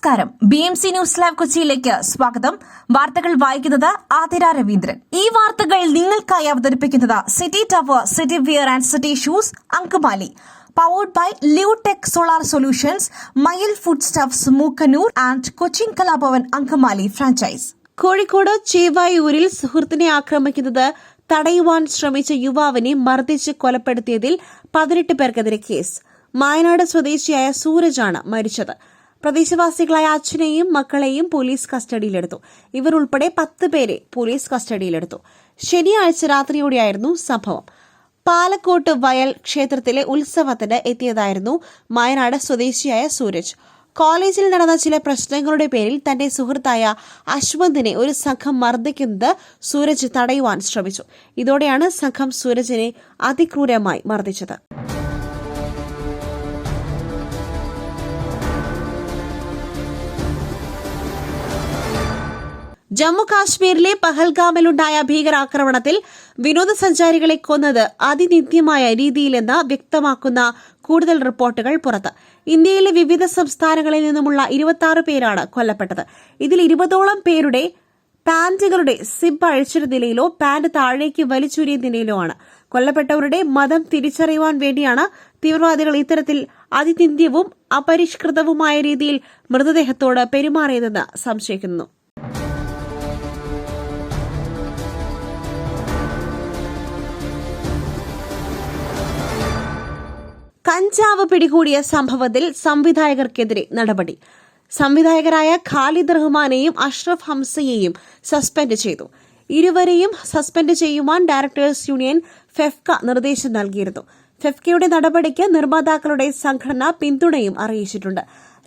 നമസ്കാരം. BMC news live കൊച്ചിയിലേക്ക് സ്വാഗതം. വാർത്തകൾ വായിക്കുന്നത് ആതിര രവീന്ദ്രൻ. ഈ വാർത്തകൾ നിങ്ങൾക്കായി അവതരിപ്പിക്കുന്നത് City Tower, City Wear and City Shoes, Angamaly. Powered by Leotech Solar Solutions, Mayil Food Stuffs, Mookkannoor and Cochin Kalabhavan Angamaly franchise. Kozhikode ചേവായൂരിൽ സുഹൃത്തിനെ ആക്രമിക്കുന്നത് തടയുവാൻ ശ്രമിച്ച യുവാവിനെ മർദ്ദിച്ച് കൊലപ്പെടുത്തിയതിൽ 18 പേർക്കെതിരെ കേസ്. മായനാട് സ്വദേശിയായ സൂരജാണ് മരിച്ചത്. പ്രദേശവാസികളായ അച്ഛനെയും മക്കളെയും പോലീസ് കസ്റ്റഡിയിലെടുത്തു. ഇവർ ഉൾപ്പെടെ 10 പേരെ പോലീസ് കസ്റ്റഡിയിലെടുത്തു. ശനിയാഴ്ച രാത്രിയോടെയായിരുന്നു സംഭവം. പാലക്കോട്ട് വയൽ ക്ഷേത്രത്തിലെ ഉത്സവത്തിന് എത്തിയതായിരുന്നു മായനാട് സ്വദേശിയായ സൂരജ്. കോളേജിൽ നടന്ന ചില പ്രശ്നങ്ങളുടെ പേരിൽ തന്റെ സുഹൃത്തായ അശ്വന്തിനെ ഒരു സംഘം മർദ്ദിക്കുന്നത് സൂരജ് തടയുവാൻ ശ്രമിച്ചു. ഇതോടെയാണ് സംഘം സൂരജിനെ അതിക്രൂരമായി മർദ്ദിച്ചത്. ജമ്മു കാശ്മീരിലെ പഹൽഗാമിലുണ്ടായ ഭീകരാക്രമണത്തിൽ വിനോദസഞ്ചാരികളെ കൊന്നത് അതിനിന്ദ്യമായ രീതിയിലെന്ന് വ്യക്തമാക്കുന്ന കൂടുതൽ റിപ്പോർട്ടുകൾ പുറത്ത്. ഇന്ത്യയിലെ വിവിധ സംസ്ഥാനങ്ങളിൽ നിന്നുമുള്ള 26 പേരാണ് കൊല്ലപ്പെട്ടത്. ഇതിൽ 20ഓളം പേരുടെ പാന്റുകളുടെ സിബ് അഴിച്ചിട്ട നിലയിലോ പാന്റ് താഴേക്ക് വലിച്ചൂരിയ നിലയിലോ ആണ്. കൊല്ലപ്പെട്ടവരുടെ മതം തിരിച്ചറിയുവാൻ വേണ്ടിയാണ് തീവ്രവാദികൾ ഇത്തരത്തിൽ അതിനിന്ദ്യവും അപരിഷ്കൃതവുമായ രീതിയിൽ മൃതദേഹത്തോട് പെരുമാറിയതെന്ന് സംശയിക്കുന്നു. കഞ്ചാവ് പിടികൂടിയ സംഭവത്തിൽ സംവിധായകർക്കെതിരെ നടപടി. സംവിധായകരായ ഖാലിദ് റഹ്മാനെയും അഷ്റഫ് ഹംസയെയും സസ്പെൻഡ് ചെയ്തു. ഇരുവരെയും സസ്പെൻഡ് ചെയ്യുവാൻ ഡയറക്ടേഴ്സ് യൂണിയൻ ഫെഫ്ക നിർദ്ദേശം നൽകിയിരുന്നു. ഫെഫ്കയുടെ നടപടിക്ക് നിർമ്മാതാക്കളുടെ സംഘടന പിന്തുണയും അറിയിച്ചിട്ടുണ്ട്.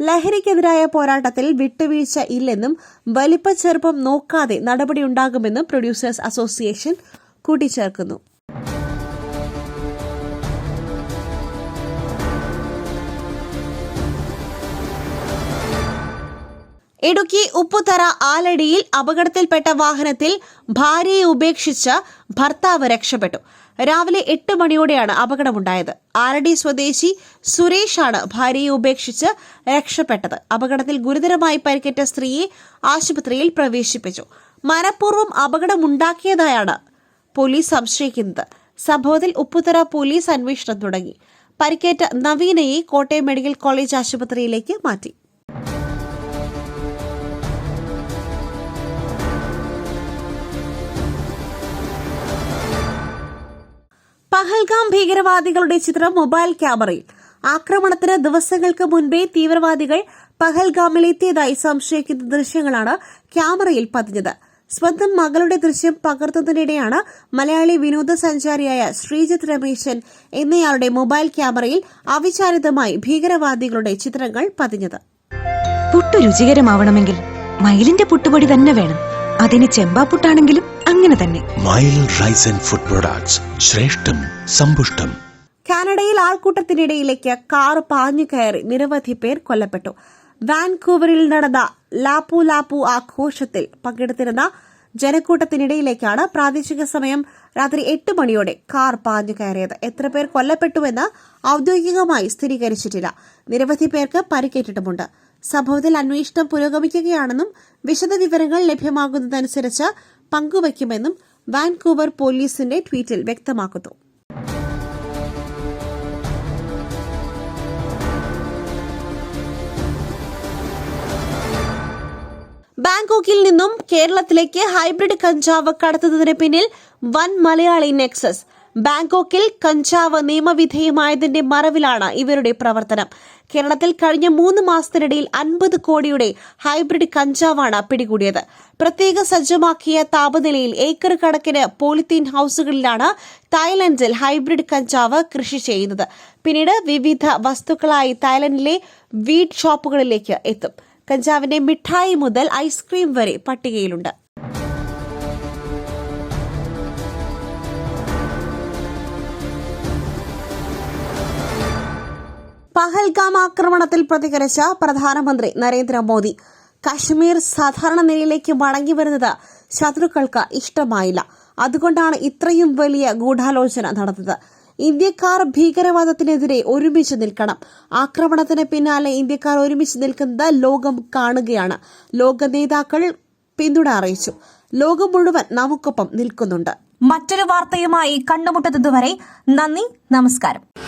ലഹരിക്കെതിരായ പോരാട്ടത്തിൽ വിട്ടുവീഴ്ച ഇല്ലെന്നും വലിപ്പച്ചെറുപ്പം നോക്കാതെ നടപടിയുണ്ടാകുമെന്നും പ്രൊഡ്യൂസേഴ്സ് അസോസിയേഷൻ കൂട്ടിച്ചേർക്കുന്നു. ഇടുക്കി ഉപ്പുതറ ആലടിയിൽ അപകടത്തിൽപ്പെട്ട വാഹനത്തിൽ ഭാര്യയെ ഉപേക്ഷിച്ച് ഭർത്താവ് രക്ഷപ്പെട്ടു. രാവിലെ 8 മണിയോടെയാണ് അപകടമുണ്ടായത്. ആലടി സ്വദേശി സുരേഷാണ് ഭാര്യയെ ഉപേക്ഷിച്ച് രക്ഷപ്പെട്ടത്. അപകടത്തിൽ ഗുരുതരമായി പരിക്കേറ്റ സ്ത്രീയെ ആശുപത്രിയിൽ പ്രവേശിപ്പിച്ചു. മനഃപൂർവ്വം അപകടമുണ്ടാക്കിയതായാണ് പോലീസ് സംശയിക്കുന്നത്. സംഭവത്തിൽ ഉപ്പുതറ പോലീസ് അന്വേഷണം തുടങ്ങി. പരിക്കേറ്റ നവീനയെ കോട്ടയം മെഡിക്കൽ കോളേജ് ആശുപത്രിയിലേക്ക് മാറ്റി. പഹൽഗാം ഭീകരവാദികളുടെ ചിത്രം മൊബൈൽ ക്യാമറയിൽ. ആക്രമണത്തിന് ദിവസങ്ങൾക്ക് മുൻപേ തീവ്രവാദികൾ പഹൽഗാമിലെത്തിയതായി സംശയിക്കുന്ന ദൃശ്യങ്ങളാണ് ക്യാമറയിൽ പതിഞ്ഞത്. സ്വന്തം മകളുടെ ദൃശ്യം പകർത്തുന്നതിനിടെയാണ് മലയാളി വിനോദസഞ്ചാരിയായ ശ്രീജിത്ത് രമേശൻ എന്നയാളുടെ മൊബൈൽ ക്യാമറയിൽ അവിചാരിതമായി ഭീകരവാദികളുടെ ചിത്രങ്ങൾ പതിഞ്ഞത്. പുട്ട് രുചികരമാവണമെങ്കിൽ മയിലിന്റെ പുട്ടുപൊടി തന്നെ വേണം. അതിന് ചെമ്പാപ്പുട്ടാണെങ്കിലും അങ്ങനെ തന്നെ. മയിൽ റൈസ് ആൻഡ് ഫുഡ് പ്രൊഡക്ട്സ്, ശ്രേഷ്ഠം സമ്പുഷ്ടം. കാനഡയിൽ ആൾക്കൂട്ടത്തിനിടയിലേക്ക് കാർ പാഞ്ഞു കയറി നിരവധി പേർ കൊല്ലപ്പെട്ടു. വാൻകൂവറിൽ നടന്ന ലാപ്പു ലാപ്പു ആഘോഷത്തിൽ പങ്കെടുത്തിരുന്ന ജനക്കൂട്ടത്തിനിടയിലേക്കാണ് പ്രാദേശിക സമയം രാത്രി 8 മണിയോടെ കാർ പാഞ്ഞു കയറിയത്. എത്ര പേർ കൊല്ലപ്പെട്ടുവെന്ന് ഔദ്യോഗികമായി സ്ഥിരീകരിച്ചിട്ടില്ല. നിരവധി പേർക്ക് പരിക്കേറ്റിട്ടുമുണ്ട്. സംഭവത്തിൽ അന്വേഷണം പുരോഗമിക്കുകയാണെന്നും വിശദവിവരങ്ങൾ ലഭ്യമാകുന്നതനുസരിച്ച് പങ്കുവയ്ക്കുമെന്നും വാൻകൂവർ പോലീസിന്റെ ട്വീറ്റിൽ വ്യക്തമാക്കുന്നു. ബാങ്കോക്കിൽ നിന്നും കേരളത്തിലേക്ക് ഹൈബ്രിഡ് കഞ്ചാവ് കടത്തുന്നതിന് പിന്നിൽ വൻ മലയാളി നെക്സസ്. ബാങ്കോക്കിൽ കഞ്ചാവ് നിയമവിധേയമായതിന്റെ മറവിലാണ് ഇവരുടെ പ്രവർത്തനം. കേരളത്തിൽ കഴിഞ്ഞ 3 മാസത്തിനിടയിൽ 50 കോടിയുടെ ഹൈബ്രിഡ് കഞ്ചാവാണ് പിടികൂടിയത്. പ്രത്യേക സജ്ജമാക്കിയ താപനിലയിൽ ഏക്കർ കണക്കിന് പോളിത്തീൻ ഹൌസുകളിലാണ് തായ്ലൻഡിൽ ഹൈബ്രിഡ് കഞ്ചാവ് കൃഷി ചെയ്യുന്നത്. പിന്നീട് വിവിധ വസ്തുക്കളായി തായ്ലൻഡിലെ വീഡ് ഷോപ്പുകളിലേക്ക് എത്തും. കഞ്ചാവിന്റെ മിഠായി മുതൽ ഐസ്ക്രീം വരെ പട്ടികയിലുണ്ട്. പഹൽഗാം ആക്രമണത്തിൽ പ്രതികരിച്ച പ്രധാനമന്ത്രി നരേന്ദ്രമോദി. കശ്മീർ സാധാരണ നിലയിലേക്ക് മടങ്ങി വരുന്നത് ശത്രുക്കൾക്ക് ഇഷ്ടമായില്ല. അതുകൊണ്ടാണ് ഇത്രയും വലിയ ഗൂഢാലോചന നടന്നത്. ഇന്ത്യക്കാർ ഭീകരവാദത്തിനെതിരെ ഒരുമിച്ച് നിൽക്കണം. ആക്രമണത്തിന് പിന്നാലെ ഇന്ത്യക്കാർ ഒരുമിച്ച് നിൽക്കുന്നത് ലോകം കാണുകയാണ്. ലോക നേതാക്കൾ പിന്തുണ അറിയിച്ചു. ലോകം മുഴുവൻ നമുക്കൊപ്പം നിൽക്കുന്നുണ്ട്. മറ്റൊരു വാർത്തയുമായി കണ്ടുമുട്ടുന്നതുവരെ നന്ദി, നമസ്കാരം.